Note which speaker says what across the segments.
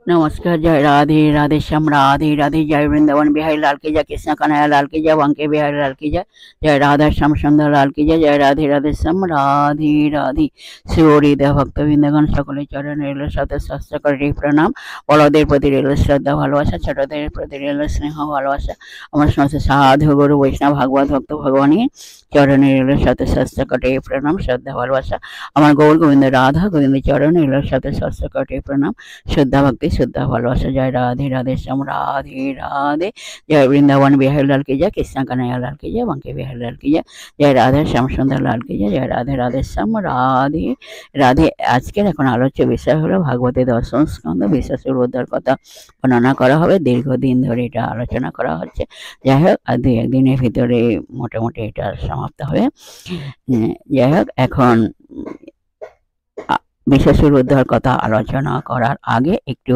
Speaker 1: नमस्कार। जय राधे राधे श्याम राधे राधे। जय वृंदावन बिहारी लाल की जय, कृष्ण कन्हैया लाल की जय, बांके बिहारी लाल की जय, जय राधा श्याम सुंदर लाल की जय, जय राधे राधे श्याम राधे राधे। শিহরিদা ভক্তবৃন্দগণ সকলে চরণে রইল শত সহস্র কোটি প্রণাম। বড়দের প্রতি রইল শ্রদ্ধা ভালোবাসা, ছোটদের প্রতি রইল স্নেহ ভালোবাসা। আমার সমস্ত সাধু গুরু বৈষ্ণব ভাগবত ভক্ত ভগবানের চরণে রইল শত সহস্র কোটি প্রণাম, শ্রদ্ধা ভালোবাসা। আমার গৌর গোবিন্দ রাধা গোবিন্দ চরণে রইল শত সহস্র কোটি প্রণাম, श्रद्धा भक्ति श्रद्धा भालोबासा। जय राधे राधे श्याम राधे राधे। जय वृंदावन बिहारी लाल की जय, कृष्ण कन्हैया लाल की जय, बांके बिहारी लाल की जय, जय राधे श्याम सुंदर लाल की जय, जय राधे राधे श्याम राधे राधे। আজকের এখন আলোচ্য বিষয় হলো ভাগবতের দশম স্কন্ধ বিশ্বসুর উদ্ধার কথা বর্ণনা করা হবে। দীর্ঘদিন ধরে এটা আলোচনা করা হচ্ছে। যাই হোক, আর দুই একদিনের ভিতরে মোটামুটি এটা সমাপ্ত হবে। যাই হোক, এখন বিশ্বসুর উদ্ধার কথা আলোচনা করার আগে একটু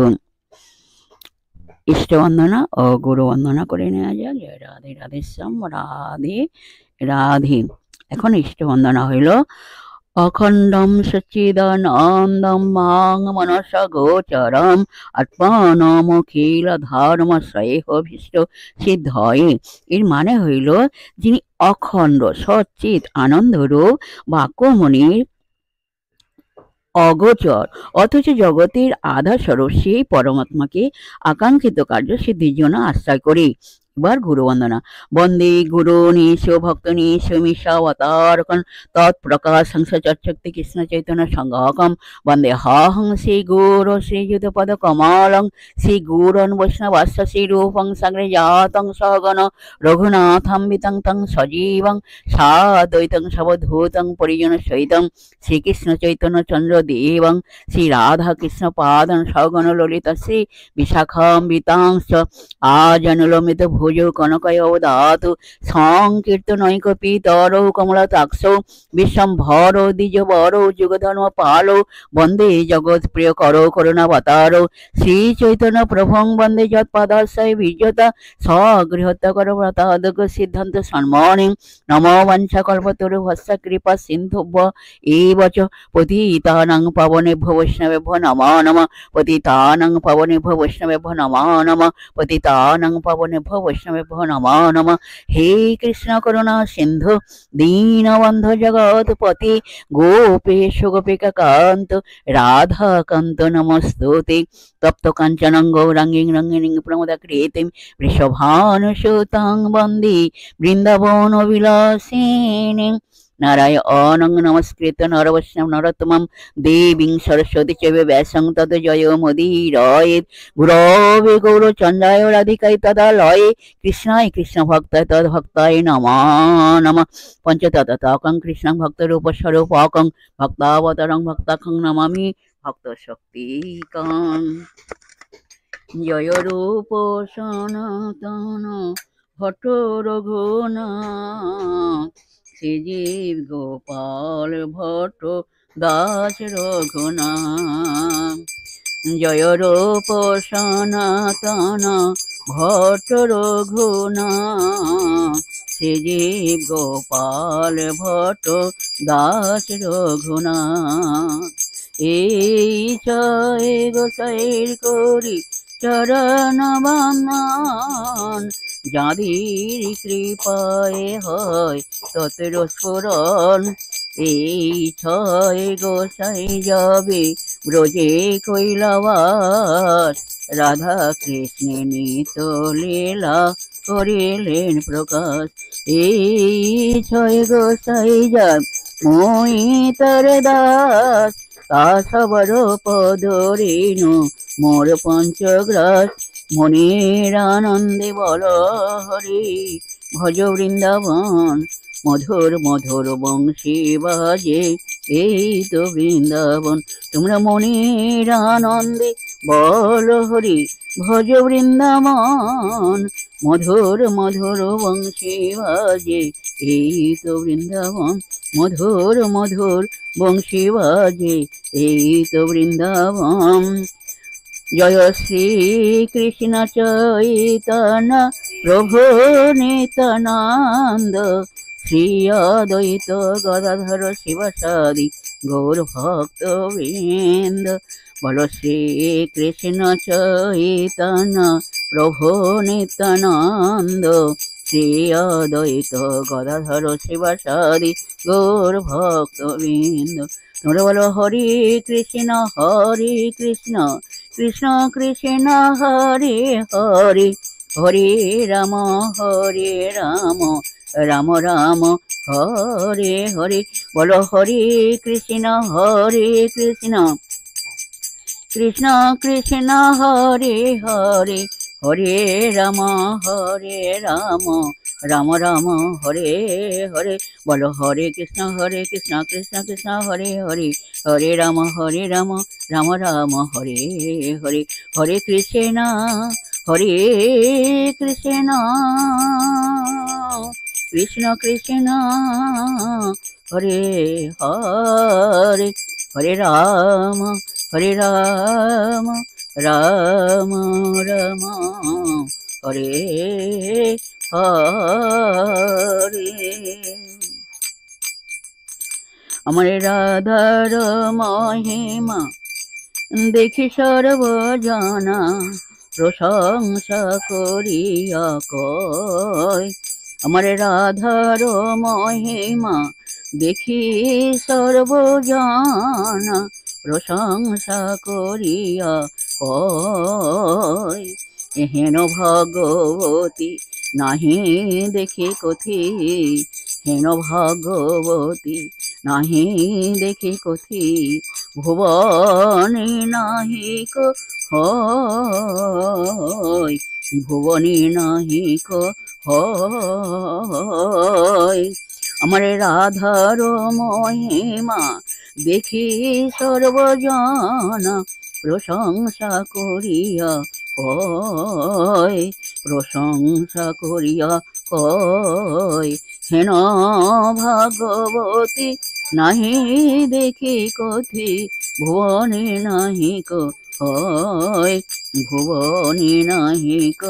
Speaker 1: ইষ্ট বন্দনা ও গুরু বন্দনা করে নেওয়া যাক। জয় রাধে রাধে শ্যাম রাধে রাধে। এখন ইষ্ট বন্দনা হইল অখণ্ডম সচ্চিদানন্দম মাং মনস গোচরম আত্মানমখিল ধর্ম শ্রেয়ভীষ্ট সিদ্ধয়ে। এর মানে হইল যিনি অখণ্ড সচ্চিত আনন্দরূপ বাক্যমণির অগোচর অথচ জগতের আধার স্বরূপ সেই পরমাত্মাকে আকাঙ্ক্ষিত কার্য সিদ্ধির জন্য আশ্রয় করি। এবার গুরু বন্দনা। বন্দে গুরু নিশ ভক্ত নিশ মিশাবতারকন তৎপ্রকাশ হংস চক্ষক্তি কৃষ্ণ চৈতন্য সংঘকম বন্দে হং শ্রী গুরু শ্রীযুত পদ কমলং শ্রী গুরন বৈষ্ণবাস্য শ্রী রূপং সাগ্রে জাতং সহগণ রঘুনাথাম্বিতং তং সজীবং সাদ্বৈতং সবধূতং পরিজন সহিতং শ্রীকৃষ্ণ চৈতন্য চন্দ্র দেবং শ্রী রাধা কৃষ্ণ পাদন সগণ ললিত শ্রী বিশাখাম্বিতাংশ আজনুলমিত ভুজ কনকয় অবদাতু সংকীর্তনৈক পিতরৌ কমলাতাক্ষৌ বিশ্বম্ভর দ্বিজবর যুগধর্ম পালৌ বন্দে জগৎ প্রিয় করো করুণাবতারৌ শ্রী চৈতন্য প্রভুং বন্দে যৎপাদাশ্রয় বিজতা স্বগৃহত্যকর ব্রতাদক সিদ্ধান্ত সম্মানে নমো বাঞ্ছা কল্পতরু ভস্য কৃপা সিন্ধুভ্য এবচ পতিতানাং পাবনেভ্যো বৈষ্ণবেভ্যো নমো নমঃ পতিতানাং পাবনেভ্যো বৈষ্ণবেভ্যো নমো নমঃ পতিতানাং পাবনেভ্যো বৈষ্ণবেভ্যো নমো নমঃ। হে কৃষ্ণ করুণা সিন্ধু দীনবন্ধু জগৎপতি গোপেশ গোপিকা কান্ত রাধা কান্ত নমস্তুতে। তপ্ত কাঞ্চনং গৌরাঙ্গীং রঙ্গিনীং প্রমোদাকৃতিং বৃষভানুসুতাং বন্দে বৃন্দাবন বিলাসিনীং। নারায়ণং নমস্কৃত্য নরবৈষ্ণব নরোত্তমং দেবীং সরস্বতী চৈব ব্যাসং তদ জয় মুদীরয়েৎ। গুরবে গৌরচন্দ্রায় রাধিকায় তদালয়ে কৃষ্ণায় কৃষ্ণ ভক্তায় তদ্ভক্তায় নমো নমঃ। পঞ্চতত্ত্বকং কৃষ্ণং ভক্তরূপস্বরূপকং ভক্তাবতারং ভক্তাখং নমামি ভক্ত শক্তিকং। জয় রূপ সনাতন ভট্ট রঘুনাথ শ্রীজীব গোপাল ভট্ট দাস রঘুনাথ। জয় রূপ সনাতন ভট্ট রঘুনাথ শ্রীজীব গোপাল ভট্ট দাস রঘুনাথ। এই ছয় গোসাইর করি চরণ বন্দন যাঁদের কৃপায় হয় ততের স্ফুরণ। এই ছয় গোসাই যাবে ব্রজে কৈলাবাস রাধা কৃষ্ণের নিত লীলা করিলেন প্রকাশ। এই ছয় গোসাই যাবে মই তার দাস তা সবার পদরেণু মোর পঞ্চগ্রাস। মনের আনন্দে বল হরি ভজ বৃন্দাবন মধুর মধুর বংশী বাজে এই তো বৃন্দাবন। তোমরা মনের আনন্দে বল হরি ভজ বৃন্দাবন মধুর মধুর বংশী বাজে এই তো বৃন্দাবন মধুর মধুর বংশী বাজে এই তো বৃন্দাবন। জয় শ্রী কৃষ্ণ চৈতন্য প্রভু নিত্যানন্দ শ্রী অদ্বৈত গদাধর শিবসাদি গৌর ভক্তবৃন্দ বলো শ্রী কৃষ্ণ চৈতন্য প্রভু নিত্যানন্দ শ্রী অদ্বৈত গদাধর শিবাসাদি গৌর ভক্তবৃন্দ। তোমরা বলো হরে কৃষ্ণ কৃষ্ণ কৃষ্ণ হরে হরে, হরে রাম রাম রাম হরে হরে। বলো হরে কৃষ্ণ কৃষ্ণ কৃষ্ণ হরে হরে, হরে রাম রাম রাম হরে হরে। বলো হরে কৃষ্ণ কৃষ্ণ কৃষ্ণ হরে হরে, হরে রাম রাম রাম হরে হরে। হরে কৃষ্ণ কৃষ্ণ কৃষ্ণ হরে হরে, হরে রাম রাম রাম হরে হরে। আমার রাধার মহিমা দেখি সর্বজনা, প্রশংসা করিয়া কয়। আমার রাধার মহিমা দেখি সর্বজনা, প্রশংসা করিয়া কয়। হেন ভগবতী নাহি দেখি কথি, হেন ভগবতী নাহি দেখি কথি, ভুবনে নাহিক হয়, ভুবনে নাহিক হয়। আমার রাধার মহিমা দেখি সর্বজনা, প্রশংসা করিয়া কয়, প্রশংসা করিয়া কয়। হেন ভাগবতী নাহি দেখি কথি, ভুবনে নাহিক হয়, ভুবনে নাহিক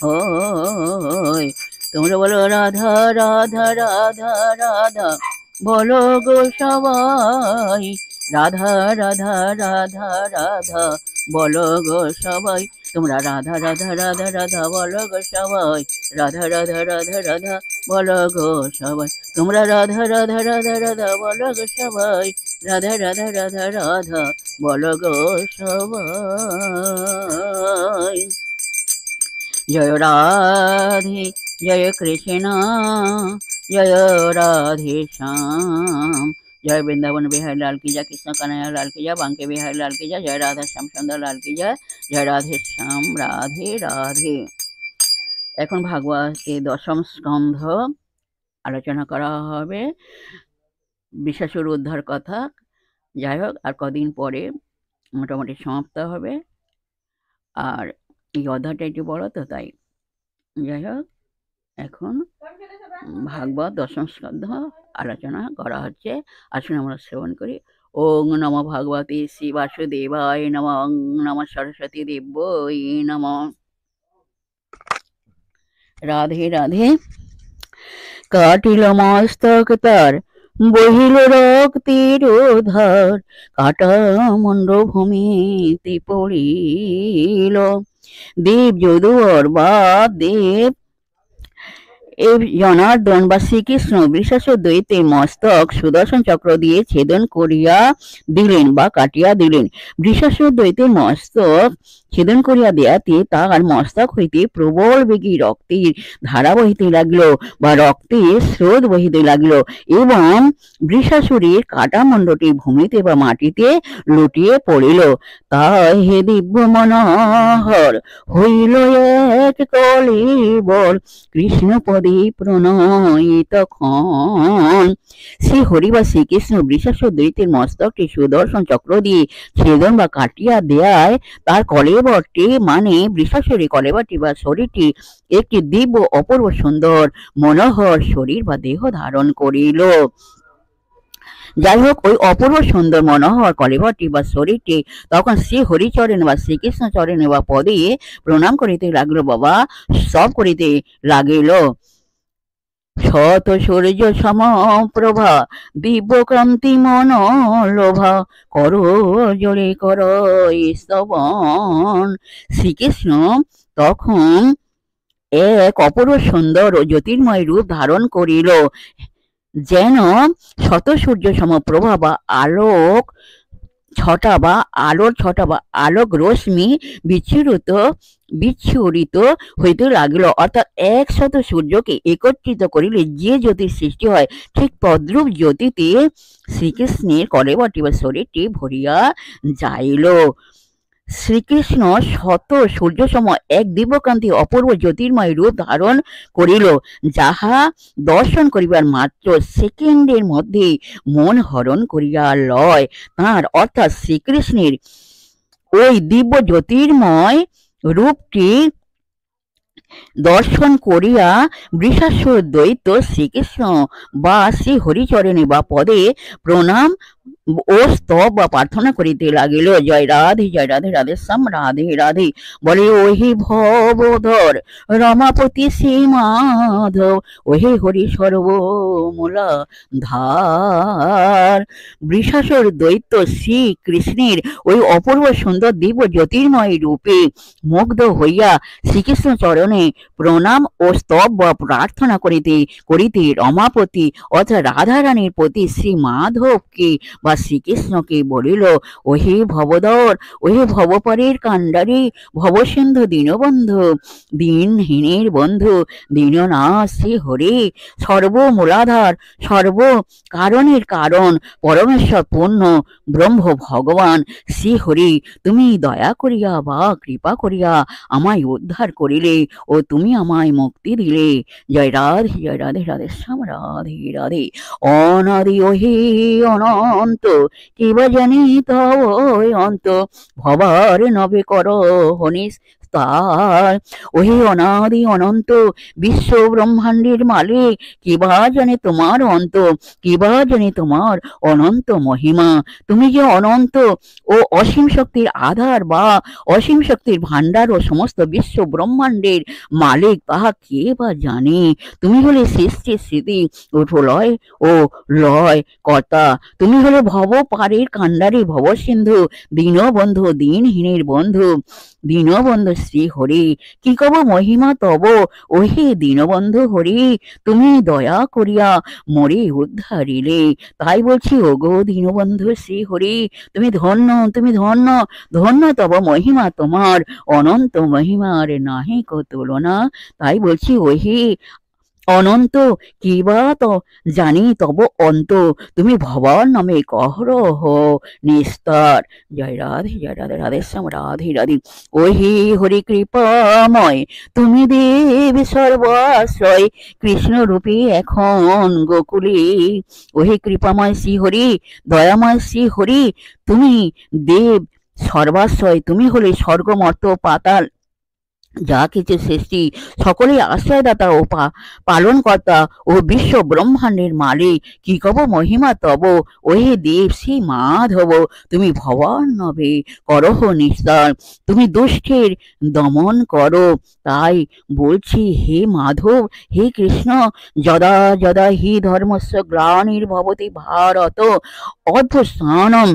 Speaker 1: হয়। তোমরা বলো রাধা রাধা রাধা রাধা, বলো গো সবাই রাধা রাধা রাধা রাধা, বলো গো সবাই। তোমরা রাধা রাধা রাধা রাধা বলো গো সবাই, রাধা রাধা রাধা রাধা বলো গো সবাই। তোমরা রাধা রাধা রাধা রাধা বলো গো সবাই, রাধা রাধা রাধা রাধা বলো গো সবাই। জয় রাধে জয় কৃষ্ণ জয় রাধে শ্যাম, जय वृंदावन बिहारी लाल की जय, कृष्ण कन्हैया लाल की जय, बांके बिहारी लाल की जय, जय राधा श्याम सुंदर लाल की जय, जय राधे श्याम राधे राधे। এখন ভাগবতের দশম স্কন্ধ আলোচনা করা হবে, বিশ্বসুর উদ্ধার কথা। যাই হোক, আর কদিন পরে মোটামুটি সমাপ্ত হবে, আর এই অধ্যায়টা একটু বড় তো, তাই যাই হোক এখন ভাগবত দশম স্কন্ধ আলোচনা করা হচ্ছে। আসুন আমরা শ্রবণ করি। ওং নম ভগবতে শ্রী বাসুদেবায় নম, ওং নম সরস্বতী দেব্যৈ নম। রাধে রাধে। কাটিল মস্তক তার বহিল রক্তির ধার, কাটা মুন্ড ভূমিতে পড়িল। দেব যদুবর বা দেব জনার্দন বা শ্রীকৃষ্ণ বৃষাসুর দৈত্যের মস্তক সুদর্শন চক্র দিয়ে ছেদন করিয়া দিলেন বা কাটিয়া দিলেন। বৃষাসুর দৈত্যের মস্তক ছেদন করিয়া দেয়াতে তার মস্তক হইতে প্রবল বেগে রক্তের ধারা বহিতে লাগিল বা রক্তের স্রোত বহিতে লাগিল, এবং বৃষাসুরের কাটামণ্ডটি ভূমিতে বা মাটিতে লুটিয়ে পড়িল। তাই হে দিব্য মনোহর হইল এক কলেবর, কৃষ্ণপদে প্রণয় তখন। শ্রী হরি বা শ্রীকৃষ্ণ বৃষাসুর দৈত্যের মস্তকটি সুদর্শন চক্র দিয়ে ছেদন বা কাটিয়া দেয়ায় তার কলেবরটি মানে বৃষাসুরের কলেবরটি বা শরীরটি একটি দিব্য অপূর্ব সুন্দর মনোহর শরীর বা দেহ ধারণ করিল। যাই হোক, ওই অপূর্ব সুন্দর মনোহর কলেবরটি বা শরীরটি তখন শ্রী হরিচরণে বা শ্রীকৃষ্ণ চরণে বা পদে প্রণাম করিতে লাগিল, বাবা সব করিতে লাগিল। শত সূর্য সমপ্রভা দিব্যকান্তি মনোলোভা করো জোরে করো স্তবন। শ্রীকৃষ্ণ তখন এক অপূর্ব সুন্দর ও জ্যোতির্ময় রূপ ধারণ করিল, যেন শত সূর্য সমপ্রভা বা আলোক আলোর ছটা বা আলোক রশ্মি বিচ্ছুরিত বিচ্ছুরিত হইতে লাগিল। অর্থাৎ ১০০ সূর্যকে একত্রিত করিলে যে জ্যোতির সৃষ্টি হয়, ঠিক তদ্রূপ জ্যোতিতে শ্রীকৃষ্ণের কলেবরটি বা শরীরটি ভরিয়া যাইল। শ্রীকৃষ্ণ শত সূর্যসম এক দিব্যকান্তি অপূর্ব জ্যোতির্ময় রূপ ধারণ করিল, যাহা দর্শন করিবার মাত্র সেকেন্ডের মধ্যে মন হরণ করিয়া লয়। তাঁর অর্থাৎ শ্রীকৃষ্ণের ওই দিব্য জ্যোতির্ময় রূপটি দর্শন করিয়া বৃষাসুর দৈত্য শ্রীকৃষ্ণ বা শ্রী হরিচরণে বা পদে প্রণাম ও স্তব বা প্রার্থনা করিতে লাগিল। জয় রাধে জয় রাধে, রাধে শ্যাম রাধে রাধে। বলে ওহে ভবধর রমাপতি শ্রী মাধব, ওহে হরি সর্বমূলা ধার। বৃষাসুর দৈত্য শ্রীকৃষ্ণের ওই অপূর্ব সুন্দর দিব্য জ্যোতির্ময় রূপে মুগ্ধ হইয়া শ্রীকৃষ্ণ চরণে প্রণাম ও স্তব বা প্রার্থনা করিতে করিতে রমাপতি অর্থাৎ রাধারানীর প্রতি শ্রী মাধবকে বা শ্রীকৃষ্ণকে বলিল, ওহে ভবদর, ওহে ভবপারের কাণ্ডারি, ভবসিন্ধু দীনবন্ধু, দীনহীনের বন্ধু, দীননাথ শ্রী হরি, সর্বমূলাধার, সর্ব কারণের কারণ, পরমেশ্বর পূর্ণ ব্রহ্ম ভগবান শ্রী হরি, তুমি দয়া করিয়া বা কৃপা করিয়া আমায় উদ্ধার করিলে ও তুমি আমায় মুক্তি দিলে। জয় রাধে জয় রাধে, রাধে শ্যাম রাধে রাধে। অনাদি ওহে অনন্ত, কিবা জানি তব অন্ত, ভবার নবে কর হনিস তার। ওহে অনাদি অনন্ত বিশ্ব ব্রহ্মাণ্ডের মালিক, কিবা জানে তোমার অন্ত, কিবা জানে তোমার অনন্ত মহিমা। তুমি যে অনন্ত ও অসীম শক্তির আধার বা অসীম শক্তির ভাণ্ডার ও সমস্ত বিশ্ব ব্রহ্মাণ্ডের মালিক, তাহা কে বা জানে। তুমি হলে সৃষ্টি স্মৃতি ও প্রলয় ও লয় কর্তা। তুমি হলে ভব পারের কাণ্ডারি, ভব সিন্ধু, দীনবন্ধু, দীনহীনের বন্ধু, দীনবন্ধু শ্রী হরি। কি কব মহিমা তব ওহে দীনবন্ধু হরি, তুমি দয়া করিয়া মরে উদ্ধারিলে। তাই বলছি, ওগো দীনবন্ধু শ্রী হরি, তুমি ধন্য, তুমি ধন্য, ধন্য তব মহিমা, তোমার অনন্ত মহিমার নাহি কো তুলনা। তাই বলছি, ওহে অনন্ত, কিবা তো জানি তব অন্ত, তুমি ভবার নামে কহরহ নিস্তার। জয় রাধে জয় রাধে, রাধে শ্যাম রাধে রাধে। ওহে হরি কৃপাময়, তুমি দেব সর্বাশ্রয়, কৃষ্ণ রূপে এখন গোকুলে। ওহে কৃপাময় শ্রী হরি, দয়াময় শ্রী হরি, তুমি দেব সর্বাশ্রয়, তুমি হলে স্বর্গ মর্ত পাতাল যা কিছু সৃষ্টি সকলেই আশ্রয়দাতা ও পালনকর্তা ও বিশ্ব ব্রহ্মাণ্ডের মালিক। কি কব মহিমা তব ওহে দেব শ্রী মাধব, তুমি ভবান নবে করহ নিস্তার, তুমি দুষ্টের দমন করো। তাই বলছি, হে মাধব, হে কৃষ্ণ, যদা যদা হি ধর্মস্য গ্লানির্ভবতি ভারত অভ্যুত্থানম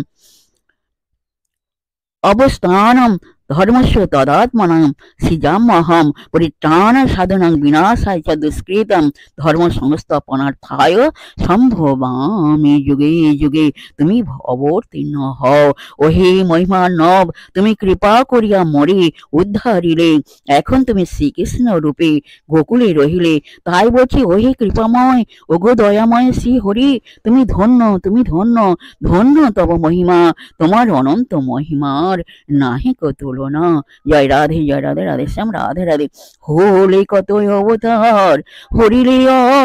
Speaker 1: অবস্থানম ধর্মস্য তদাত্মনাং সৃজাম্যহম পরিত্রাণ সাধনাং বিনাশায় চ দুষ্কৃতম ধর্ম সংস্থাপনার্থায় সম্ভবামি যুগে যুগে। তুমি অবতীর্ণ হও, ওহে মহিমার্ণব, তুমি কৃপা করিয়া মরে উদ্ধারিলে। এখন তুমি শ্রীকৃষ্ণ রূপে গোকুলে রহিলে। তাই বলছি, ওহে কৃপাময়, ওগো দয়াময় শ্রী হরি, তুমি ধন্য, তুমি ধন্য, ধন্য তব মহিমা, তোমার অনন্ত মহিমার নাহি কো তুলনা। জয় রাধে জয় রাধে, রাধে শ্যাম রাধে রাধে। হলে কত অবতার, হরিলে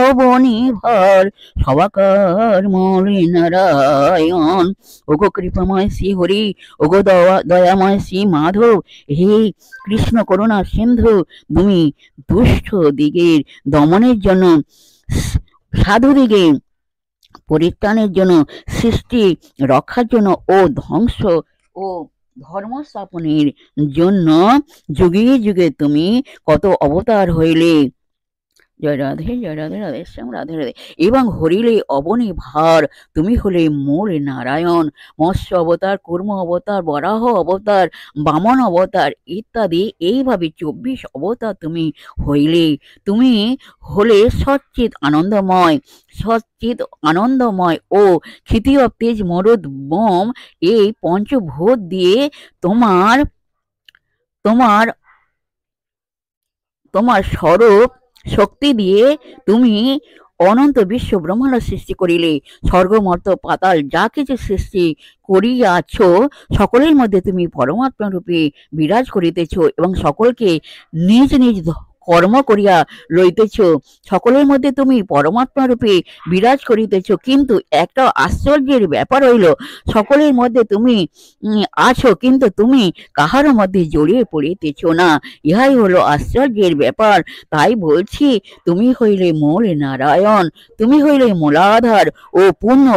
Speaker 1: অবনিভার, সবাকার মৌলি নারায়ণ। ওগো কৃপাময় শ্রী হরি, ওগো দয়াময় শ্রী মাধব, হে কৃষ্ণ করুণা সিন্ধু, তুমি দুষ্ট দিগের দমনের জন্য, সাধু দিগের পরিত্রাণের জন্য, সৃষ্টি রক্ষার জন্য ও ধ্বংস ও ধর্ম স্থাপনের জন্য যুগে যুগে তুমি কত অবতার হইলে। জয় রাধে, জয় রাধে, রাধে শ্যাম, রাধে রাধে। এবং হরিলে অবনী ভার, তুমি হলে মূল নারায়ণ। মৎস্য অবতার, কুর্ম অবতার, বরাহ অবতার, বামন অবতার ইত্যাদি এইভাবে 24 অবতার তুমি হইলে। তুমি হলে সচ্চিৎ আনন্দময়, সচ্চিৎ আনন্দময় ও ক্ষিতীয় তেজ মরুদ বোম, এই পঞ্চভূত দিয়ে তোমার তোমার তোমার স্বরূপ শক্তি দিয়ে তুমি অনন্ত বিশ্ব ব্রহ্মাণ্ড সৃষ্টি করিলে। স্বর্গ মর্ত পাতাল যা কিছু সৃষ্টি করিয়াছ, সকলের মধ্যে তুমি পরমাত্মা রূপে বিরাজ করিতেছ এবং সকলকে নিজ নিজ কর্ম করিয়া লইতেছ। সকলের মধ্যে তুমি পরমাত্মা রূপে বিরাজ করিতেছ, কিন্তু একটা আশ্চর্যের ব্যাপার হইল, সকলের মধ্যে তুমি আছো, কিন্তু তুমি কাহারও মধ্যে জড়িয়ে পড়িতেছ না। ইহাই হলো আশ্চর্যের ব্যাপার। তাই বলছি, তুমি হইলে মূল নারায়ণ, তুমি হইলে মূলাধার ও পূর্ণ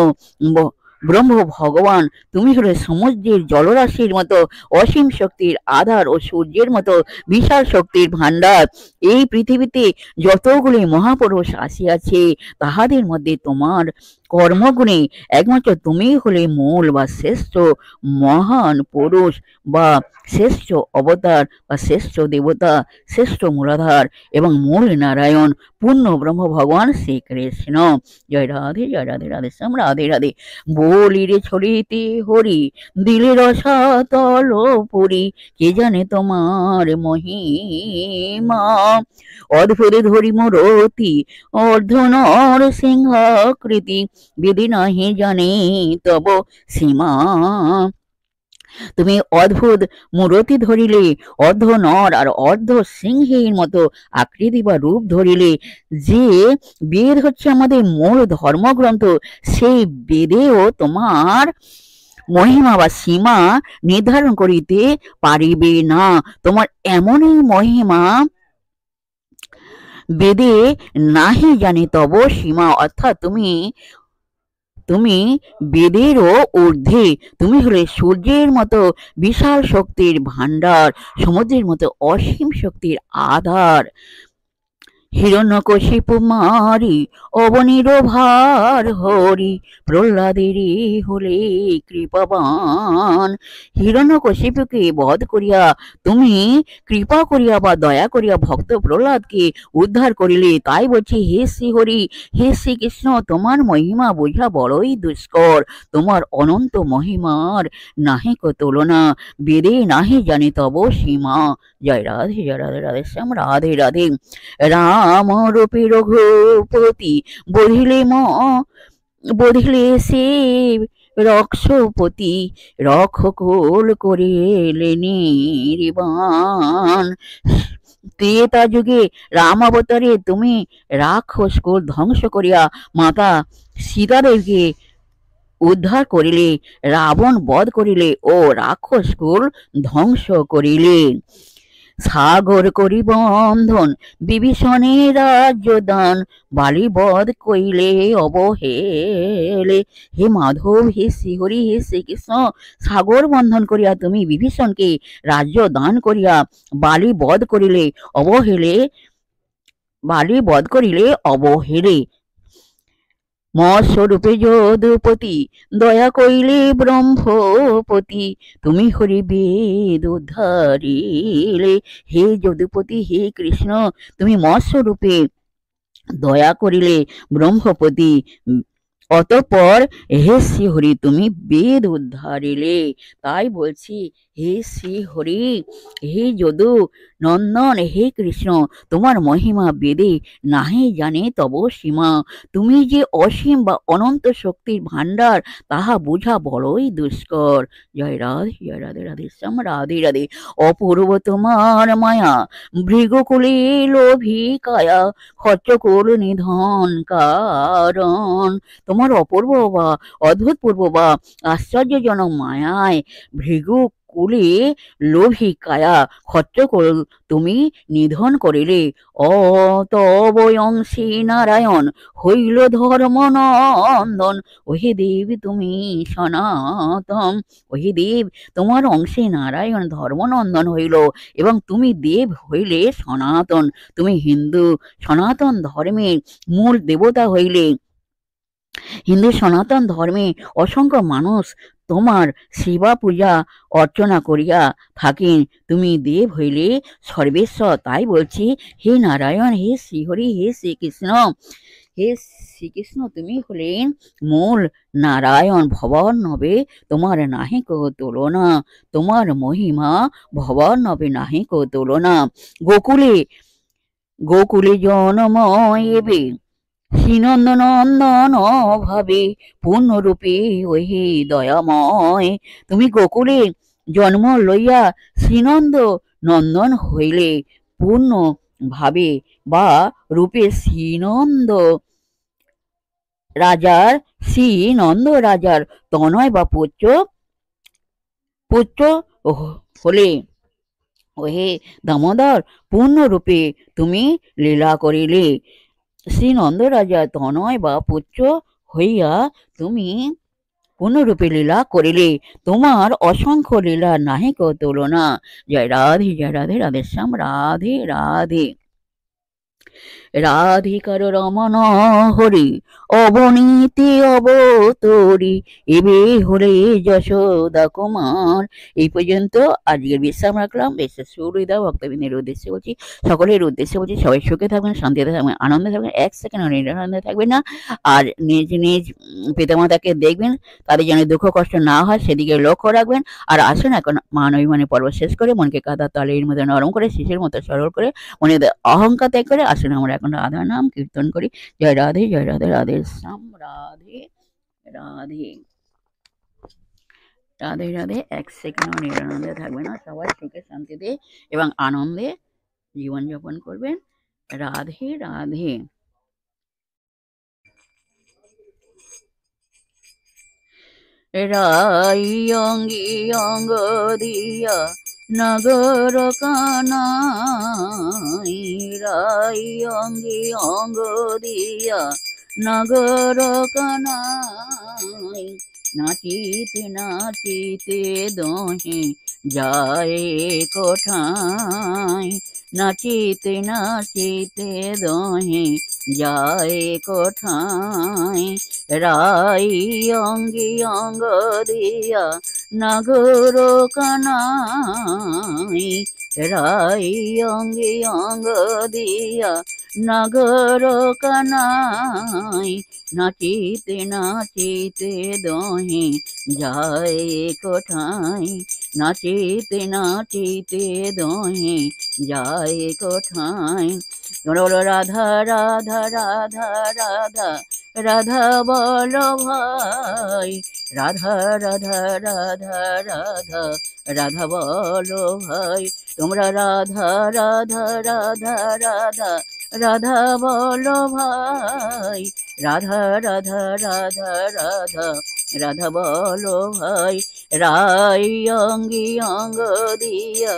Speaker 1: ব্রহ্ম ভগবান। তুমি হলে সমুদ্রের জলরাশির মতো অসীম শক্তির আধার ও সূর্যের মতো বিশাল শক্তির ভাণ্ডার। এই পৃথিবীতে যতগুলি মহাপুরুষ আসিয়াছে, তাহাদের মধ্যে তোমার কর্মগুণে একমাত্র তুমি হলে মূল বা শ্রেষ্ঠ মহান পুরুষ বা শ্রেষ্ঠ অবতার বা শ্রেষ্ঠ দেবতা, শ্রেষ্ঠ মূলাধার এবং মূল নারায়ণ, পূর্ণ ব্রহ্ম ভগবান শ্রীকৃষ্ণ। জয় রাধে, জয় রাধে, রাধে শ্যাম, রাধে রাধে। বলিরে ছড়িতে হরি, দিলে রসাতল পুরি, কে জানে তোমার মহিমা। অদ্ভুত ধরি মূরতি, অর্ধনর সিংহাকৃতি, বিধি নাহি জানে তব সীমা। তুমি অদ্ভুত মূরতি ধরিলে, অর্ধ নর আর অর্ধ সিংহের মতো আকৃতি বা রূপ ধরিলে। যে বেদ হচ্ছে আমাদের মূল ধর্মগ্রন্থ, সেই বেদেও তোমার মহিমা বা সীমা নির্ধারণ করিতে পারিবে না। তোমার এমনই মহিমা বেদে নাহি জানে তব সীমা, অর্থাৎ তুমি তুমি বেদেরও ঊর্ধ্বে। তুমি হলে সূর্যের মতো বিশাল শক্তির ভাণ্ডার, সমুদ্রের মতো অসীম শক্তির আধার। হিরণ্যকশিপু মারি অবনীর ভার হরি, প্রহ্লাদেরই হলে কৃপাবান। হিরণ্যকশিপুকে বধ করিয়া তুমি কৃপা করিয়া বা দয়া করিয়া ভক্ত প্রহ্লাদকে উদ্ধার করিলে। তাই বলছি, হে শ্রীহরি, হে শ্রীকৃষ্ণ, তোমার মহিমা বোঝা বড়ই দুষ্কর। তোমার অনন্ত মহিমার নাহি কো তুলনা, বেদে নাহি জানে তব সীমা। জয় রাধে, জয় রাধে, রাধে শ্যাম, রাধে রাধে। রাম রূপী রঘুপতি, বধিলে সে রক্ষপতি, রক্ষকুল করিলে নির্বাণ। ত্রেতা যুগে রাম অবতারে তুমি রাক্ষস কুল ধ্বংস করিয়া মাতা সীতাদেবীকে উদ্ধার করিলে, রাবণ বধ করিলে ও রাক্ষস কুল ধ্বংস করিলে। সাগর করি বন্ধন, বিভীষণের রাজ্য দান, বালি বধ কইলে অবহেলে। হে মাধব, হে শ্রীহরি, হে শ্রীকৃষ্ণ, সাগর বন্ধন করিয়া তুমি বিভীষণকে রাজ্য দান করিয়া বালি বধ করিলে অবহেলে। মৎস্বরূপে যদুপতি, দয়া কইলে ব্রহ্মপতি, তুমি হরি বেদ উদ্ধারিলে। হে যদুপতি, হে কৃষ্ণ, তুমি মৎস্বরূপে দয়া করিলে ব্রহ্মপতি, অতঃপর হে শ্রীহরি তুমি বেদ উদ্ধারিলে। তাই বলছি, হে শ্রীহরি, হে যদু নন্দন, হে কৃষ্ণ, তোমার মহিমা বেদে নাহি জানে তব সীমা। তুমি যে অসীম বা অনন্ত শক্তির ভাণ্ডার, তাহা বোঝা বড়ই দুষ্কর। জয় রাধে, জয় রাধে, রাধে শ্যাম, রাধে রাধে। অপূর্ব তোমার মায়া, ভৃগুকুলে লোভী কায়া, খচ্চকুল নিধন কারণ। তোমার অপূর্ব বা অদ্ভুতপূর্ব বা আশ্চর্যজনক মায়ায় ভৃগু কুলে লোভী কায়া খচ্চ তুমি নিধন করিলে। অতবয়ংশী নারায়ণ হইল ধর্ম নন্দন। ওহে দেব তুমি সনাতন, ওহে দেব তোমার অংশে নারায়ণ ধর্মনন্দন হইল এবং তুমি দেব হইলে সনাতন। তুমি হিন্দু সনাতন ধর্মের মূল দেবতা হইলে। হিন্দু সনাতন ধর্মে অসংখ্য মানুষ তোমার সেবা পূজা অর্চনা করিয়া থাকেন। তুমি দেব হইলে সর্বেশ্বর। তাই বলছি, হে নারায়ণ, হে শ্রীহরি, হে শ্রীকৃষ্ণ, হে শ্রীকৃষ্ণ তুমি হলেন মূল নারায়ণ। ভবার্ণবে তোমার নাহিক তুলনা, তোমার মহিমা ভবার্ণবে নাহিক তুলনা। গোকুলে জন্ম এবে শ্রীনন্দনন্দন ভাবে পূর্ণরূপে ওহে দয়াময়। তুমি গোকুলে জন্ম লইয়া শ্রীনন্দ নন্দন হইলে পূর্ণ ভাবে বা রূপে শ্রীনন্দ রাজার তনয় বা পুত্র হলে। ওহে দামোদর, পূর্ণরূপে তুমি লীলা করিলে। শ্রীনন্দ রাজার তনয় বা পুত্র হইয়া তুমি পূর্ণরূপে লীলা করিলে। তোমার অসংখ্য লীলা নাহিক তুলনা। জয় রাধে, জয় রাধে, রাধেশ্যাম রাধে রাধে। রাধিকার রমণ হরি অবনীতি অবতরি এবে হরে যশোদা কুমার। এই পর্যন্ত আজকের বিশ্রাম রাখলাম। বেশেষ সুহৃদা ভক্তবৃন্দের উদ্দেশ্যে বলছি, সকলের উদ্দেশ্যে বলছি, সবাই সুখে থাকবেন, শান্তিতে থাকবেন, আনন্দে থাকবেন, এক সেকেন্ড নিরানন্দে থাকবেন না। আর নিজ নিজ পিতামাতাকে দেখবেন, তাদের যেন দুঃখ কষ্ট না হয় সেদিকে লক্ষ্য রাখবেন। আর আসুন এখন মান অভিমানের পর্ব শেষ করে মনকে কাদা তালের মতো নরম করে, শিশুর মতো সরল করে, মনে অহংকার ত্যাগ করে আসুন আমরা এখন রাধা নাম কীর্তন করি। জয় রাধে, জয় রাধে, রাধে শ্যাম রাধে রাধে রাধে রাধে। এক সেকেন্ড নিরানন্দে থাকবে না, সবাই সুখে শান্তিতে এবং আনন্দে জীবনযাপন করবেন। রাধে রাধে। রাই অঙ্গি অঙ্গ দিয়া নগর কানাই, রাই অঙ্গি অঙ্গ দিয়া নগর কানাই। নাচিতে নাচিতে দোহে যায় কোঠায়, নাচিতে নাচিতে দোহে যায় কোঠায়। রাই অঙ্গি অঙ্গ দিয়া নগর কানাই, রাই অঙ্গি অঙ্গ দিয়া নগর কানাই। নাচিতে নাচিতে দোহে যায় কোঠায়, নাচিতে নাচিতে দোহে যায় কোঠায়। বলো রাধা রাধা রাধা রাধা রাধা বলো ভাই, রাধা রাধা রাধা রাধা রাধা বলো ভাই। তোমরা রাধা রাধা রাধা রাধা রাধা বলো ভাই, রাধা রাধা রাধা রাধা রাধা বলো ভাই। রাই অঙ্গি অঙ্গ দিয়া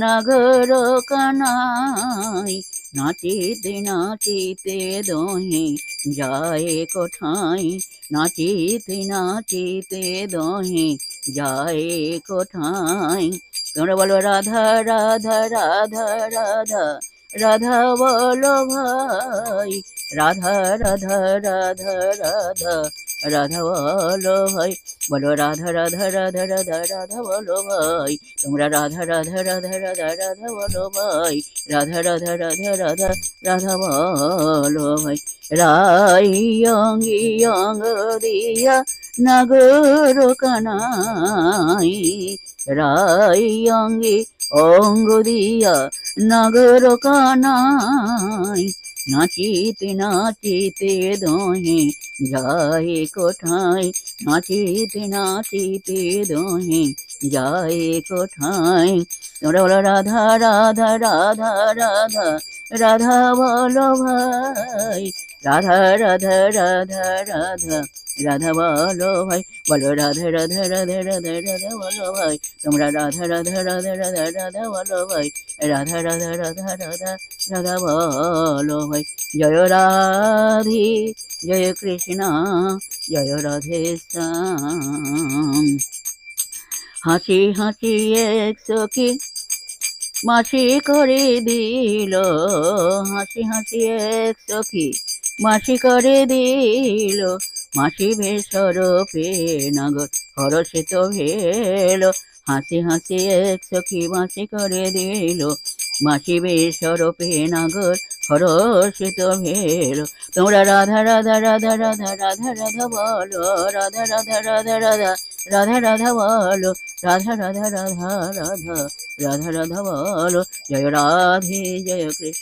Speaker 1: নগর কানাই, নাচিতে নাচিতে দোহে যায় কোঠায়, নাচিতে নাচিতে দোহে যায় কোঠায়। তোমরা বলো রাধা রাধা রাধা রাধা রাধা বলো ভাই, রাধা রাধা রাধা রাধা রাধা বলো ভাই। বলো রাধা রাধা রাধা রাধা রাধা বলো ভাই। তোমরা রাধা রাধা রাধা রাধা রাধা বলো ভাই, রাধা রাধা রাধা রাধা রাধা বলো ভাই। রাই অঙ্গি অঙ্গ দিয়া নগর কানাই, রাই অঙ্গি অঙ্গ দিয়া নগর কানাই। নাচিতে নাচিতে দোহে যায় কোঠায়, নাচিতে নাচিতে দোহে যায় কোঠায়। তোমরা বলো রাধা রাধা রাধা রাধা রাধা বলো ভাই, রাধা রাধা রাধা রাধা রাধা বলো ভাই, বলো রাধা রাধা রাধা রাধা রাধা বলো ভাই, তোমরা রাধা রাধা রাধা রাধা রাধা বলো ভাই, রাধা রাধা রাধা রাধা রাধা বলো ভাই। জয় রাধে জয় কৃষ্ণ জয় রাধে শ্যাম। হাসি হাসি এক সখী মাসি করে দিল, হাসি হাসি এক সখী মাসি করে দিল, মাসি বেসরপে নগর হরষিত ভেল। হাসি হাসি এক সখী মাসি করে দিল, মাসি বেসরপে নগর হরষিত ভেল। তোমরা রাধা রাধা রাধা রাধা রাধা রাধা বলো, রাধা রাধা রাধা রাধা রাধা রাধা বলো, রাধা রাধা রাধা রাধা রাধা রাধা বলো। জয় রাধে জয় কৃষ্ণ।